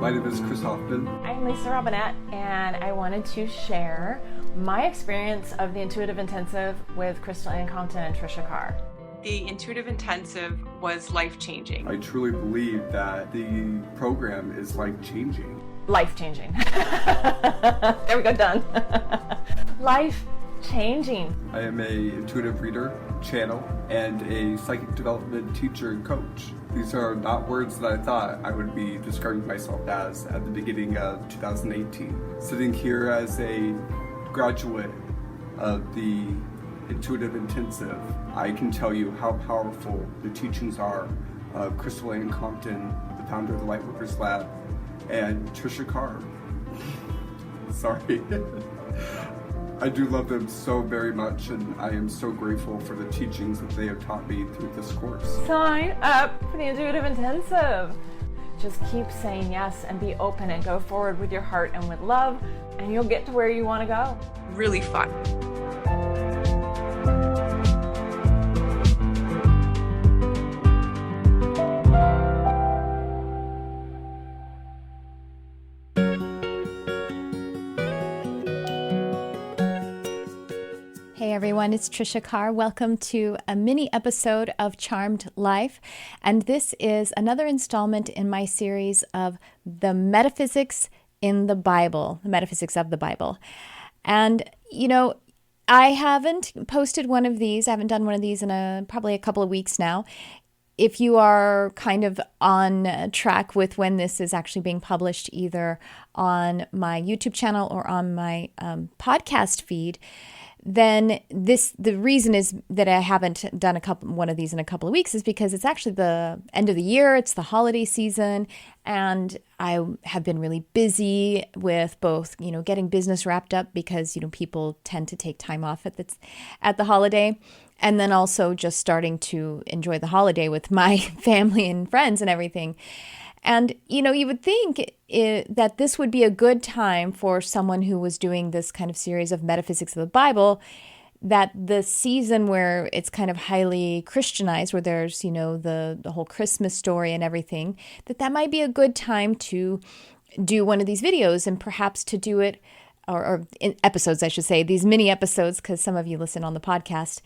My name is Chris Hoffman. I'm Lisa Robinette, and I wanted to share my experience of the Intuitive Intensive with Crystal Ann Compton and Tricia Carr. The Intuitive Intensive was life-changing. I truly believe that the program is life-changing. Life-changing. There we go, done. Life-changing. I am a intuitive reader, channel, and a psychic development teacher and coach. These are not words that I thought I would be describing myself as at the beginning of 2018. Sitting here as a graduate of the Intuitive Intensive, I can tell you how powerful the teachings are of Crystal Ann Compton, the founder of the Lightworkers Lab, and Tricia Carr. Sorry. I do love them so very much, and I am so grateful for the teachings that they have taught me through this course. Sign up for the Intuitive Intensive. Just keep saying yes and be open and go forward with your heart and with love, and you'll get to where you want to go. Really fun. Hey everyone, it's Tricia Carr. Welcome to a mini episode of Charmed Life. And this is another installment in my series of the Metaphysics in the Bible, the Metaphysics of the Bible. And, you know, I haven't posted one of these. I haven't done one of these in probably a couple of weeks now. If you are kind of on track with when this is actually being published, either on my YouTube channel or on my podcast feed, then the reason is that I haven't done one of these in a couple of weeks is because it's actually the end of the year, it's the holiday season, and I have been really busy with both, getting business wrapped up because, people tend to take time off at the holiday, and then also just starting to enjoy the holiday with my family and friends and everything. And, you would think that this would be a good time for someone who was doing this kind of series of metaphysics of the Bible, that the season where it's kind of highly Christianized, where there's, the whole Christmas story and everything, that might be a good time to do one of these videos and perhaps to do it, or in episodes, I should say, these mini episodes, because some of you listen on the podcast,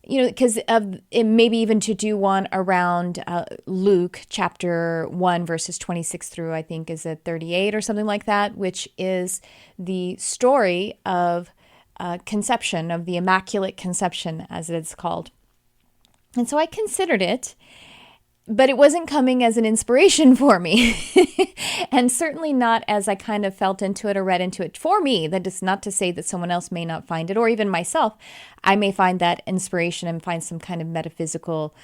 because maybe even to do one around Luke chapter 1, verses 26 through, I think, is it 38 or something like that, which is the story of conception, of the Immaculate Conception, as it's called. And so I considered it, but it wasn't coming as an inspiration for me, and certainly not as I kind of felt into it or read into it for me. That is not to say that someone else may not find it, or even myself. I may find that inspiration and find some kind of metaphysical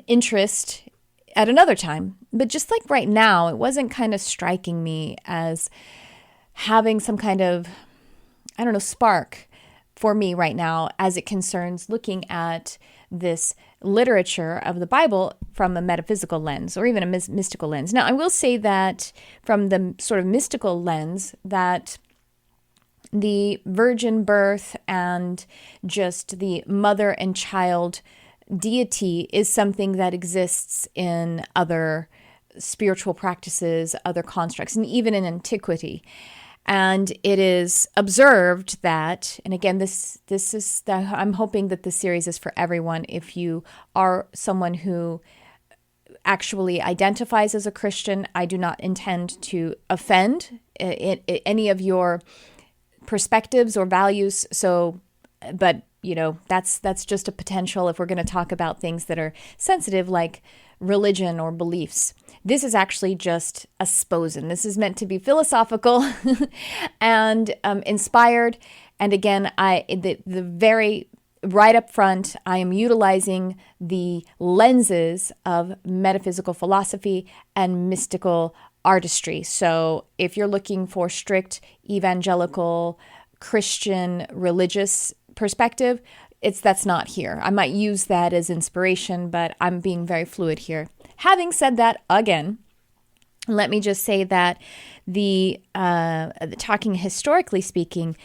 interest at another time. But just like right now, it wasn't kind of striking me as having some kind of, spark for me right now as it concerns looking at this literature of the Bible from a metaphysical lens or even a mystical lens. Now, I will say that from the sort of mystical lens, that the virgin birth and just the mother and child deity is something that exists in other spiritual practices, other constructs, and even in antiquity. And it is observed that, and again, this is I'm hoping that this series is for everyone. If you are someone who actually identifies as a Christian, I do not intend to offend any of your perspectives or values. So, but that's just a potential if we're going to talk about things that are sensitive, like religion or beliefs. This is actually just a sposen. This is meant to be philosophical and inspired. And again, the very right up front, I am utilizing the lenses of metaphysical philosophy and mystical artistry. So if you're looking for strict evangelical Christian religious perspective, that's not here. I might use that as inspiration, but I'm being very fluid here. Having said that, again, let me just say that the talking historically speaking,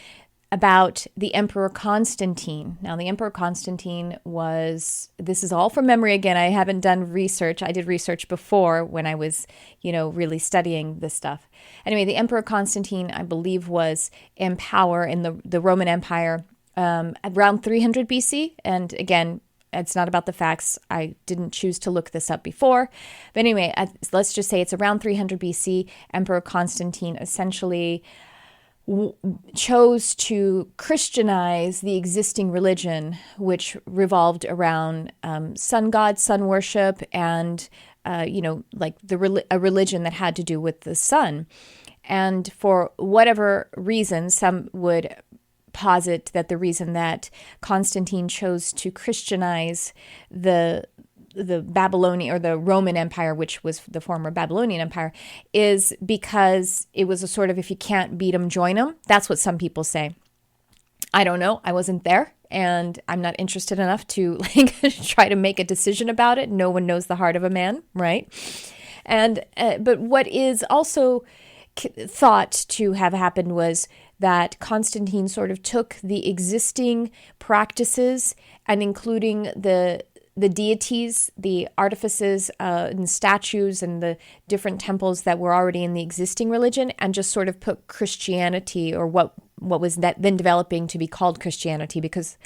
about the Emperor Constantine. Now, the Emperor Constantine this is all from memory again. I haven't done research. I did research before when I was, really studying this stuff. Anyway, the Emperor Constantine, I believe, was in power in the Roman Empire around 300 BC. And again, it's not about the facts. I didn't choose to look this up before. But anyway, let's just say it's around 300 BC. Emperor Constantine essentially chose to Christianize the existing religion, which revolved around sun god, sun worship, and like a religion that had to do with the sun. And for whatever reason, some would posit that the reason that Constantine chose to Christianize the Babylonian or the Roman Empire, which was the former Babylonian Empire, is because it was a sort of, if you can't beat them, join them. That's what some people say. I don't know. I wasn't there, and I'm not interested enough to try to make a decision about it. No one knows the heart of a man, right? And but what is also thought to have happened was that Constantine sort of took the existing practices and including the deities, the artifices and statues and the different temples that were already in the existing religion, and just sort of put Christianity, or what was that then developing to be called Christianity, because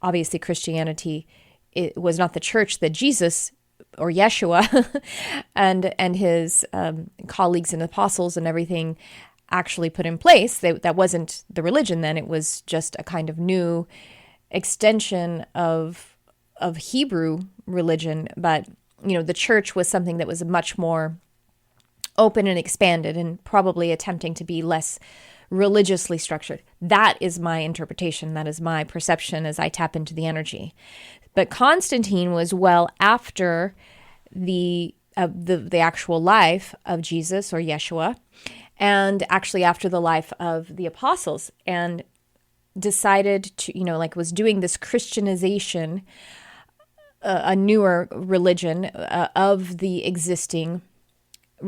obviously Christianity, it was not the church that Jesus or Yeshua and his colleagues and apostles and everything actually put in place. That wasn't the religion then. It was just a kind of new extension of Hebrew religion. But, the church was something that was much more open and expanded, and probably attempting to be less religiously structured. That is my interpretation. That is my perception as I tap into the energy. But Constantine was well after the actual life of Jesus or Yeshua, and actually after the life of the apostles, and decided to, was doing this Christianization, a newer religion of the existing.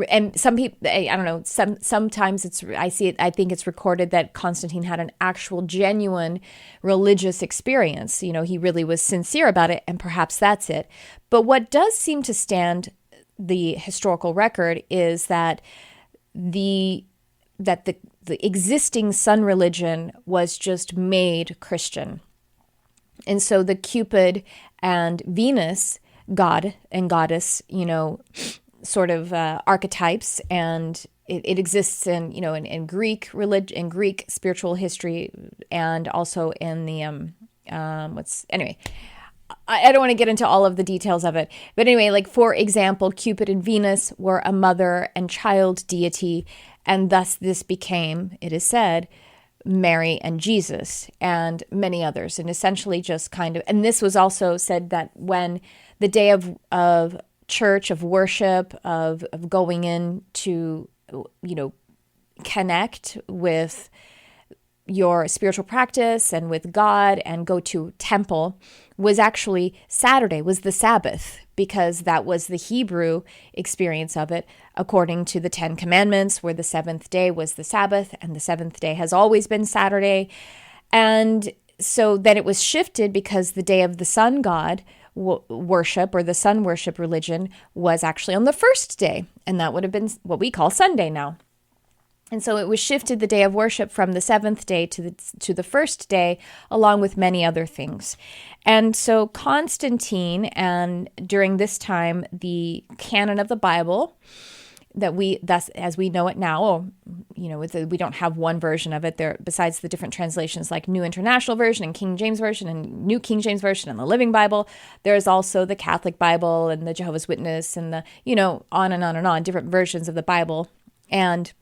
And some people, I don't know, sometimes I think it's recorded that Constantine had an actual genuine religious experience. He really was sincere about it, and perhaps that's it. But what does seem to stand the historical record is that the existing sun religion was just made Christian. And so the Cupid and Venus god and goddess, sort of archetypes, and it exists in Greek religion, in Greek spiritual history, and also in the I don't want to get into all of the details of it, but anyway, for example, Cupid and Venus were a mother and child deity, and thus this became, it is said, Mary and Jesus and many others, and essentially just kind of, and this was also said that when the day of church, of worship, of going in to, connect with your spiritual practice and with God and go to temple, was actually Saturday, was the Sabbath, because that was the Hebrew experience of it, according to the 10 Commandments, where the seventh day was the Sabbath, and the seventh day has always been Saturday. And so then it was shifted because the day of the sun god worship, or the sun worship religion, was actually on the first day, and that would have been what we call Sunday now. And so it was shifted, the day of worship, from the seventh day to the first day, along with many other things. And so Constantine, and during this time, the canon of the Bible, that thus as we know it now, we don't have one version of it there, besides the different translations like New International Version and King James Version and New King James Version and the Living Bible. There's also the Catholic Bible and the Jehovah's Witness and the, on and on and on, different versions of the Bible, and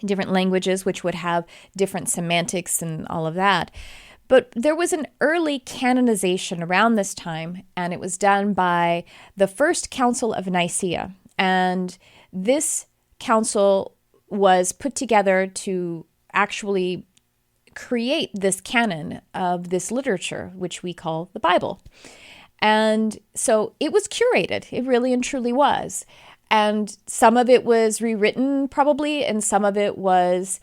different languages which would have different semantics and all of that. But there was an early canonization around this time, and it was done by the First Council of Nicaea. And this council was put together to actually create this canon of this literature, which we call the Bible. And so it was curated. It really and truly was. And some of it was rewritten probably, and some of it was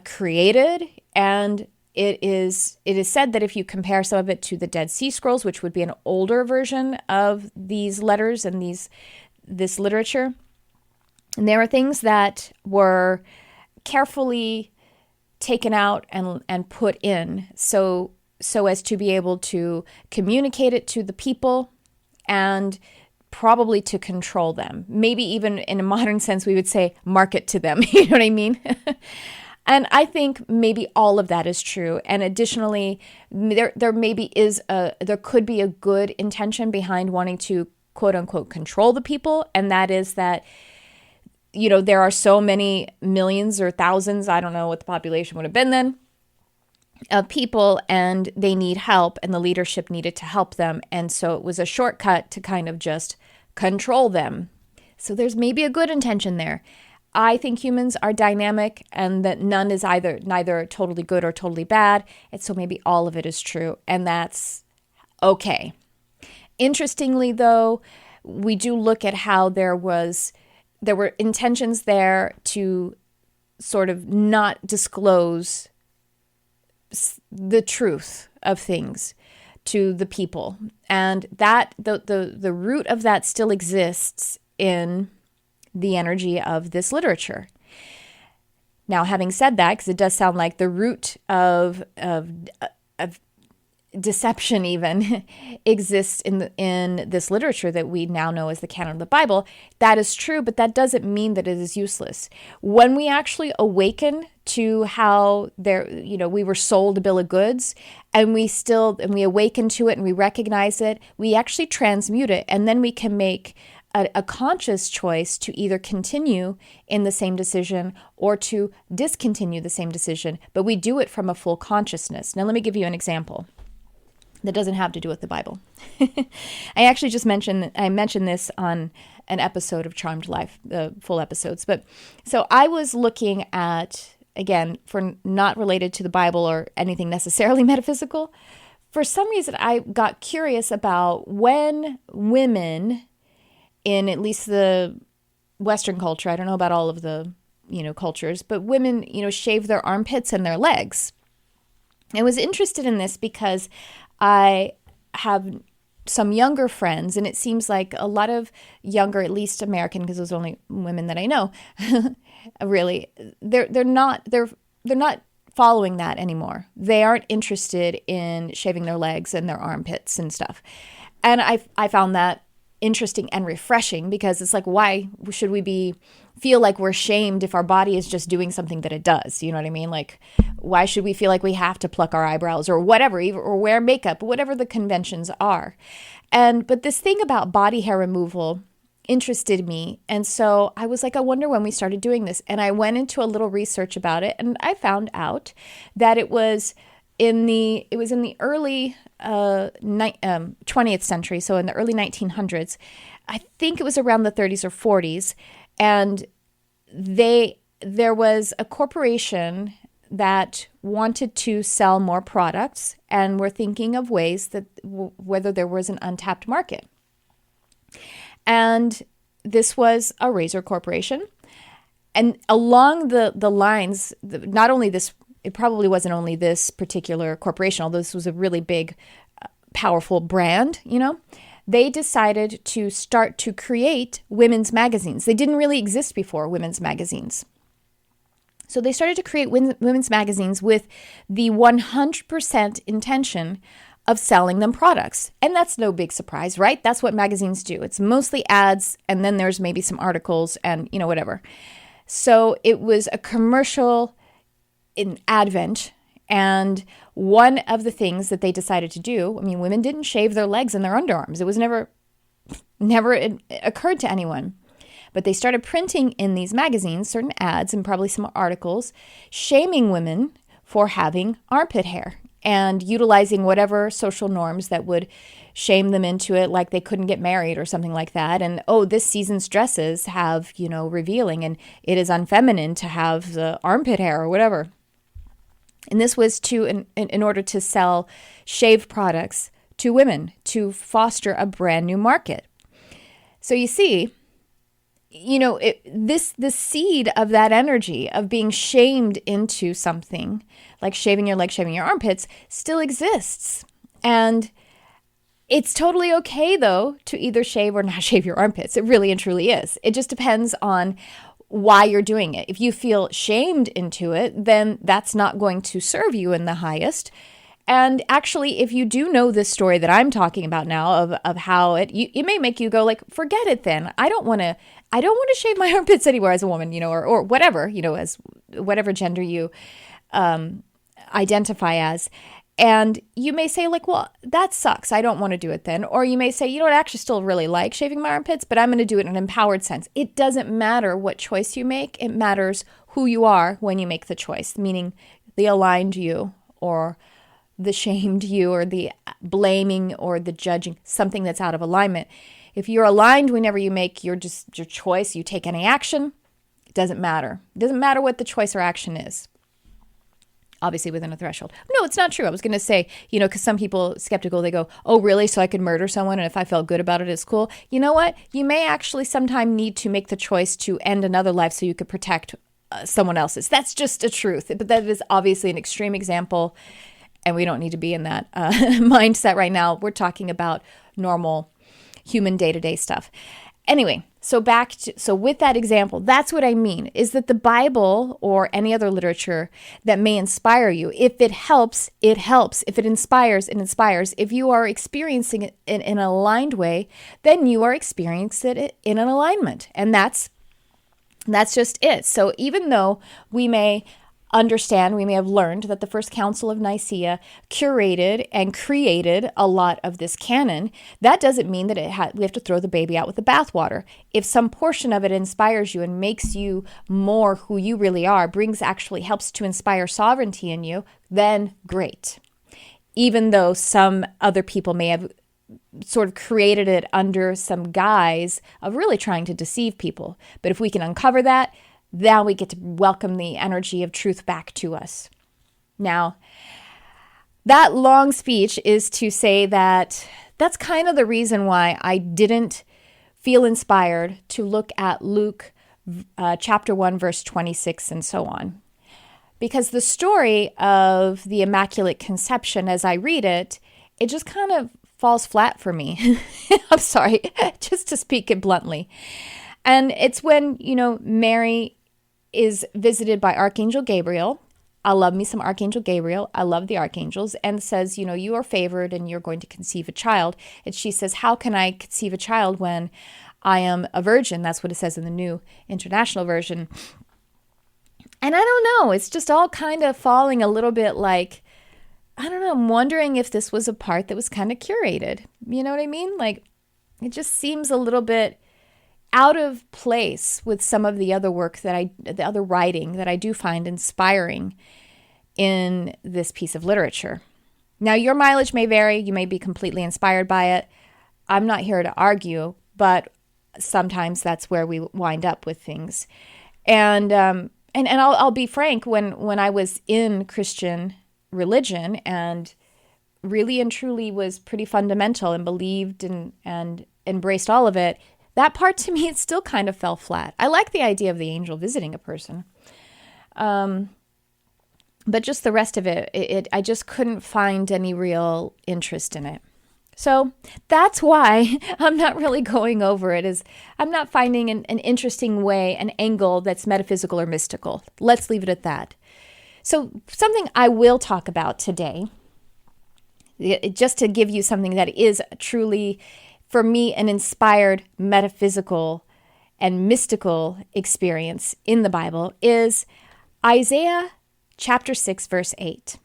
created. And it is said that if you compare some of it to the Dead Sea Scrolls, which would be an older version of these letters and this literature, and there are things that were carefully taken out and put in so as to be able to communicate it to the people and probably to control them. Maybe even in a modern sense, we would say market to them. You know what I mean? And I think maybe all of that is true. And additionally, there could be a good intention behind wanting to quote unquote control the people. And that is that, there are so many millions or thousands, I don't know what the population would have been then, of people, and they need help, and the leadership needed to help them. And so it was a shortcut to kind of just control them. So there's maybe a good intention there. I think humans are dynamic, and that none is neither totally good or totally bad. And so maybe all of it is true, and that's okay. Interestingly, though, we do look at how there were intentions there to sort of not disclose the truth of things to the people, and that the root of that still exists in the energy of this literature. Now, having said that, because it does sound like the root of deception even exists in this literature that we now know as the canon of the Bible, that is true, but that doesn't mean that it is useless. When we actually awaken to how we were sold a bill of goods, and we awaken to it and we recognize it, we actually transmute it, and then we can make a conscious choice to either continue in the same decision or to discontinue the same decision, but we do it from a full consciousness. Now, let me give you an example that doesn't have to do with the Bible. I actually just mentioned this on an episode of Charmed Life, the full episodes. But so I was looking at, again, for not related to the Bible or anything necessarily metaphysical, for some reason I got curious about when women in at least the Western culture, I don't know about all of the, cultures, but women, shave their armpits and their legs. I was interested in this because I have some younger friends, and it seems like a lot of younger, at least American, because those are only women that I know, really, they're not following that anymore. They aren't interested in shaving their legs and their armpits and stuff. And I found that interesting and refreshing, because it's like, why should we feel like we're shamed if our body is just doing something that it does? You know what I mean? Like, why should we feel like we have to pluck our eyebrows or whatever, or wear makeup, whatever the conventions are? But this thing about body hair removal interested me. And so I was like, I wonder when we started doing this. And I went into a little research about it, and I found out that it was in the early 20th century, so in the early 1900s. I think it was around the 30s or 40s, and there was a corporation that wanted to sell more products and were thinking of ways that whether there was an untapped market. And this was a razor corporation. And along the lines, not only this, it probably wasn't only this particular corporation, although this was a really big, powerful brand, they decided to start to create women's magazines. They didn't really exist before, women's magazines. So they started to create women's magazines with the 100% intention of selling them products. And that's no big surprise, right? That's what magazines do. It's mostly ads, and then there's maybe some articles and, whatever. So it was a commercial in advent. And one of the things that they decided to do, women didn't shave their legs and their underarms. It was never occurred to anyone. But they started printing in these magazines certain ads and probably some articles shaming women for having armpit hair and utilizing whatever social norms that would shame them into it, like they couldn't get married or something like that. And, this season's dresses have, revealing, and it is unfeminine to have the armpit hair or whatever. And this was in order to sell shave products to women, to foster a brand new market. So you see, the seed of that energy of being shamed into something, like shaving your legs, shaving your armpits, still exists. And it's totally okay, though, to either shave or not shave your armpits. It really and truly is. It just depends on why you're doing it. If you feel shamed into it, then that's not going to serve you in the highest. And actually, if you do know this story that I'm talking about now of how it may make you go like, forget it then. I don't want to shave my armpits anymore as a woman, or whatever, as whatever gender you identify as. And you may say like, well, that sucks. I don't want to do it then. Or you may say, I actually still really like shaving my armpits, but I'm going to do it in an empowered sense. It doesn't matter what choice you make. It matters who you are when you make the choice, meaning the aligned you or the shamed you or the blaming or the judging, something that's out of alignment. If you're aligned whenever you make your choice, you take any action, it doesn't matter. It doesn't matter what the choice or action is. Obviously within a threshold. No, it's not true. I was going to say, because some people skeptical, they go, oh, really? So I could murder someone and if I felt good about it, it's cool. You know what? You may actually sometime need to make the choice to end another life so you could protect someone else's. That's just a truth. But that is obviously an extreme example and we don't need to be in that mindset right now. We're talking about normal human day-to-day stuff. Anyway, so with that example, that's what I mean, is that the Bible or any other literature that may inspire you, if it helps, it helps. If it inspires, it inspires. If you are experiencing it in an aligned way, then you are experiencing it in an alignment. And that's just it. So even though we may have learned that the First Council of Nicaea curated and created a lot of this canon, that doesn't mean that we have to throw the baby out with the bathwater. If some portion of it inspires you and makes you more who you really are, helps to inspire sovereignty in you, then great. Even though some other people may have sort of created it under some guise of really trying to deceive people. But if we can uncover that, then we get to welcome the energy of truth back to us. Now, that long speech is to say that that's kind of the reason why I didn't feel inspired to look at Luke chapter 1, verse 26 and so on. Because the story of the Immaculate Conception, as I read it, it just kind of falls flat for me. I'm sorry, just to speak it bluntly. And it's when, Mary is visited by Archangel Gabriel. I love me some Archangel Gabriel. I love the archangels. And says, you are favored and you're going to conceive a child. And she says, how can I conceive a child when I am a virgin? That's what it says in the New International Version. And I don't know. It's just all kind of falling a little bit like, I don't know. I'm wondering if this was a part that was kind of curated. You know what I mean? Like, it just seems a little bit out of place with some of the other work the other writing that I do find inspiring in this piece of literature. Now, your mileage may vary. You may be completely inspired by it. I'm not here to argue, but sometimes that's where we wind up with things. And I'll be frank, when I was in Christian religion and really and truly was pretty fundamental and believed and embraced all of it, that part to me, it still kind of fell flat. I like the idea of the angel visiting a person. But just the rest of it, I just couldn't find any real interest in it. So that's why I'm not really going over it. I'm not finding an interesting way, an angle that's metaphysical or mystical. Let's leave it at that. So something I will talk about today, just to give you something that is truly, for me, an inspired metaphysical and mystical experience in the Bible, is Isaiah chapter 6, verse 8.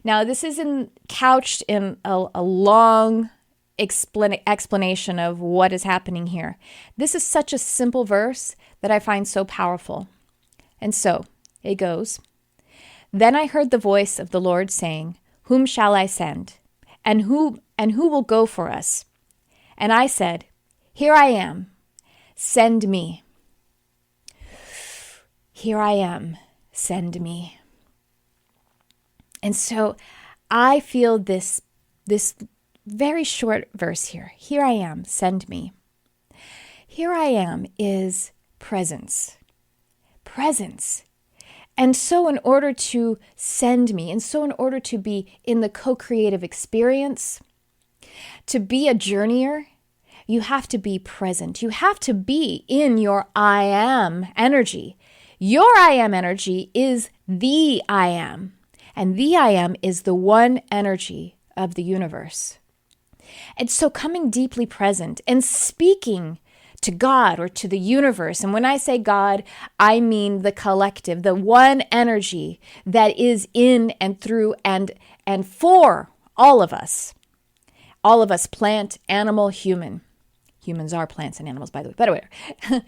Now, this is couched in a long explanation of what is happening here. This is such a simple verse that I find so powerful. And so it goes, "Then I heard the voice of the Lord saying, 'Whom shall I send? And who will go for us?' And I said, 'Here I am, send me.' Here I am, send me." And so I feel this very short verse here. Here I am, send me. Here I am is presence. Presence. And so in order to send me, and so in order to be in the co-creative experience, to be a journeyer, you have to be present. You have to be in your I am energy. Your I am energy is the I am. And the I am is the one energy of the universe. And so coming deeply present and speaking to God or to the universe. And when I say God, I mean the collective, the one energy that is in and through and for all of us. All of us, plant, animal, human. Humans are plants and animals, by the way. But anyway,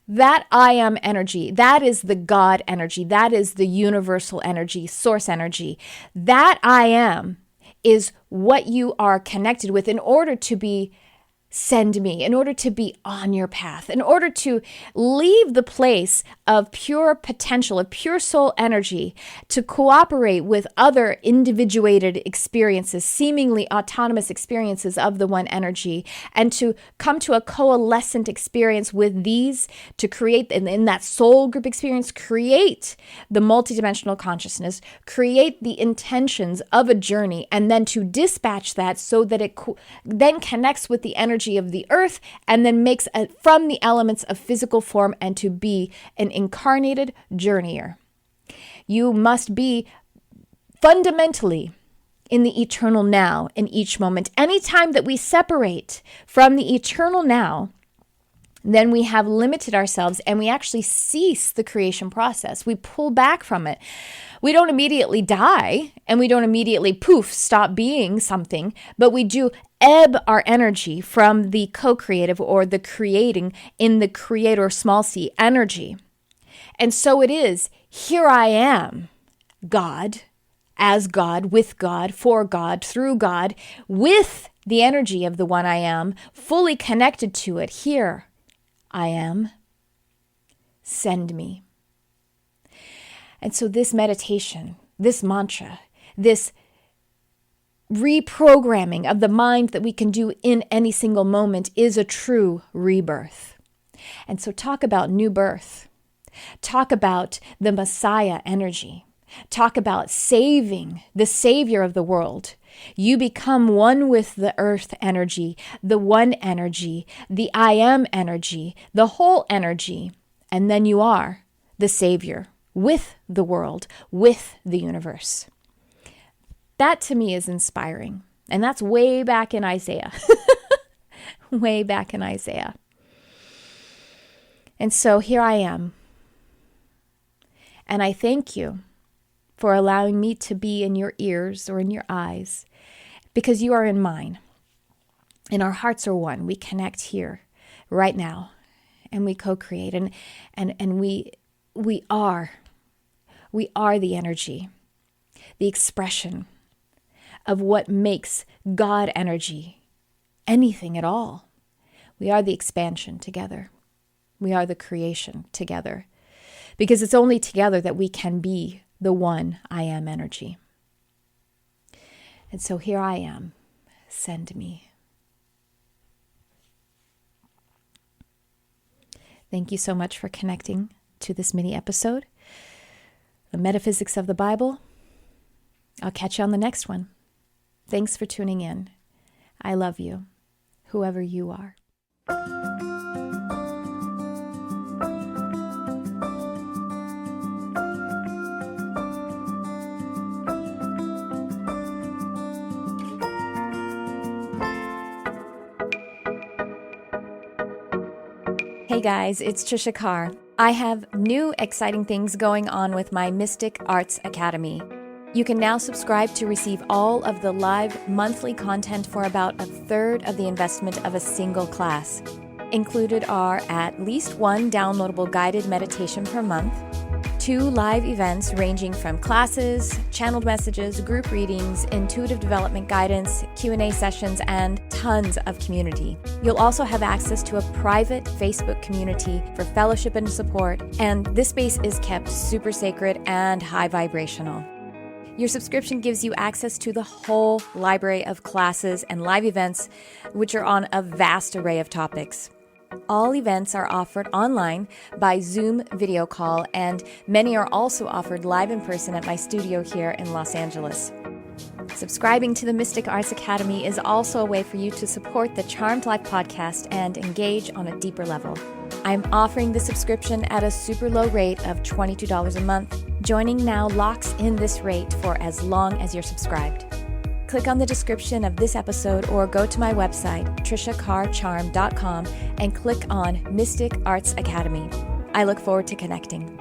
that I am energy, that is the God energy. That is the universal energy, source energy. That I am is what you are connected with in order to be send me, in order to be on your path, in order to leave the place of pure potential, of pure soul energy, to cooperate with other individuated experiences, seemingly autonomous experiences of the one energy, and to come to a coalescent experience with these, to create, in that soul group experience, create the multidimensional consciousness, create the intentions of a journey, and then to dispatch that so that it then connects with the energy of the earth and then makes from the elements of physical form, and to be an incarnated journeyer. You must be fundamentally in the eternal now in each moment. Anytime that we separate from the eternal now, then we have limited ourselves and we actually cease the creation process. We pull back from it. We don't immediately die and we don't immediately poof, stop being something, but we do ebb our energy from the co-creative or the creating in the creator small c energy. And so it is, here I am, God, as God, with God, for God, through God, with the energy of the one I am, fully connected to it. Here I am, send me. And so this meditation, this mantra, this reprogramming of the mind that we can do in any single moment is a true rebirth. And so talk about new birth. Talk about the Messiah energy. Talk about saving the Savior of the world. You become one with the earth energy, the one energy, the I am energy, the whole energy, and then you are the Savior with the world, with the universe. That to me is inspiring. And that's way back in Isaiah. Way back in Isaiah. And so here I am. And I thank you for allowing me to be in your ears or in your eyes, because you are in mine. And our hearts are one. We connect here, right now, and we co-create. And we are the energy, the expression of what makes God energy anything at all. We are the expansion together. We are the creation together. Because it's only together that we can be the one I am energy. And so here I am. Send me. Thank you so much for connecting to this mini episode, The Metaphysics of the Bible. I'll catch you on the next one. Thanks for tuning in. I love you, whoever you are. Hey guys, it's Tricia Carr. I have new exciting things going on with my Mystic Arts Academy. You can now subscribe to receive all of the live monthly content for about a third of the investment of a single class. Included are at least one downloadable guided meditation per month, 2 live events ranging from classes, channeled messages, group readings, intuitive development guidance, Q&A sessions, and tons of community. You'll also have access to a private Facebook community for fellowship and support, and this space is kept super sacred and high vibrational. Your subscription gives you access to the whole library of classes and live events, which are on a vast array of topics. All events are offered online by Zoom video call, and many are also offered live in person at my studio here in Los Angeles. Subscribing to the Mystic Arts Academy is also a way for you to support the Charmed Life podcast and engage on a deeper level. I'm offering the subscription at a super low rate of $22 a month. Joining now locks in this rate for as long as you're subscribed. Click on the description of this episode or go to my website, triciacarcharm.com, and click on Mystic Arts Academy. I look forward to connecting.